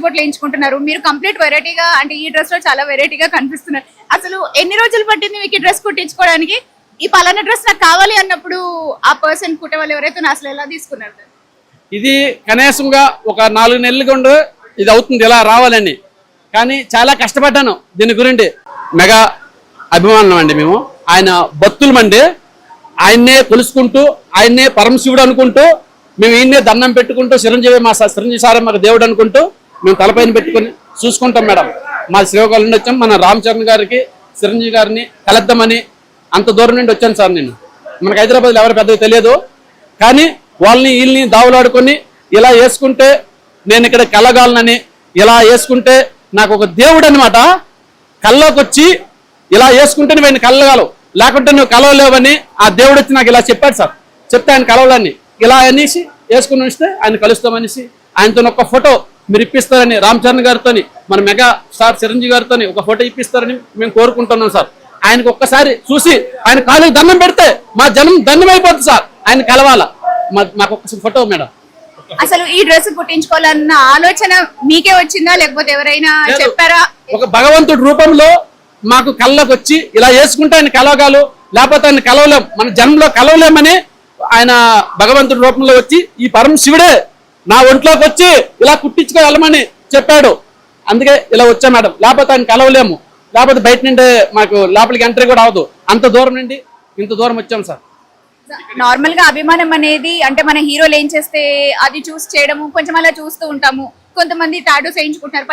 బొట్లు వేయించుకుంటున్నారు. మీరు కంప్లీట్ వెరైటీగా అంటే ఈ డ్రెస్ లో చాలా వెరైటీగా కనిపిస్తున్నారు. అసలు ఎన్ని రోజులు పట్టింది మీకు ఈ డ్రెస్ కుట్టించుకోవడానికి? ఈ పలానా డ్రెస్ నాకు కావాలి అన్నప్పుడు ఆ పర్సన్ కుట్టే వాళ్ళు ఎవరైతే అసలు ఎలా తీసుకున్నారు? ఇది కనీసంగా ఒక 4 నెలలు కొండు ఇది అవుతుంది ఇలా రావాలని. కానీ చాలా కష్టపడ్డాను దీని గురించి. మెగా అభిమానం అండి మేము. ఆయన భక్తులమండి. ఆయన్నే కొలుసుకుంటూ ఆయన్నే పరమశివుడు అనుకుంటూ మేము ఈయన్నే దండం పెట్టుకుంటూ చిరంజీవి సారే మాకు దేవుడు అనుకుంటూ మేము తలపైన పెట్టుకుని చూసుకుంటాం మేడం. మా శ్రీకాకుళం నుండి వచ్చాం. మన రామ్ చరణ్ గారికి చిరంజీవి గారిని కలుద్దామని అంత దూరం నుండి వచ్చాను సార్ నేను. మనకు హైదరాబాద్లో ఎవరు పెద్దగా తెలియదు. కానీ వాళ్ళని వీళ్ళని దావులాడుకొని ఇలా వేసుకుంటే నేను ఇక్కడ కలగాలనని, ఇలా వేసుకుంటే నాకు ఒక దేవుడు అనమాట కల్లోకి వచ్చి ఇలా వేసుకుంటే నువ్వు కలగలవు, లేకుంటే నువ్వు కలవలేవని ఆ దేవుడు వచ్చి నాకు ఇలా చెప్పాడు సార్. చెప్తే ఆయన కలవాలని ఇలా అనేసి వేసుకుని వస్తే ఆయన కలుస్తామనేసి ఆయనతో ఒక ఫోటో మీరు ఇప్పిస్తారని రామ్ చరణ్ గారితో మన మెగా స్టార్ చిరంజీవి గారితో ఒక ఫోటో ఇప్పిస్తారని మేము కోరుకుంటున్నాం సార్. ఆయనకు ఒక్కసారి చూసి ఆయన కాళ్ళకి దండం పెడితే మా జనం దండమైపోతుంది సార్. ఆయన కలవాల. మాకు ఒక ఫోటో మేడం. అసలు ఈ డ్రెస్ కుట్టించుకోవాలన్న ఆలోచన మీకే వచ్చిందా లేకపోతే ఎవరైనా చెప్పారా? ఒక భగవంతుడి రూపంలో మాకు కళ్ళకు వచ్చి ఇలా వేసుకుంటే ఆయన కలవగాలు, లేకపోతే ఆయన కలవలేం, మన జన్మలో కలవలేమని ఆయన భగవంతుడి రూపంలో వచ్చి ఈ పరమ శివుడే నా ఒంట్లోకి వచ్చి ఇలా కుట్టించుకో వెళ్ళమని చెప్పాడు. అందుకే ఇలా వచ్చా మేడం. లేకపోతే ఆయన కలవలేము, లేకపోతే బయట నుండి మాకు లోపలికి ఎంట్రీ కూడా అవదు. అంత దూరం నుండి ఇంత దూరం వచ్చాం సార్. నార్మల్ గా అభిమానం అనేది అంటే మన హీరోలు ఏం చేస్తే అది చూసి చేయడము కొంచెం అలా చూస్తూ ఉంటాము. కొంతమంది టాటూస్ వేయించుకుంటున్నారు.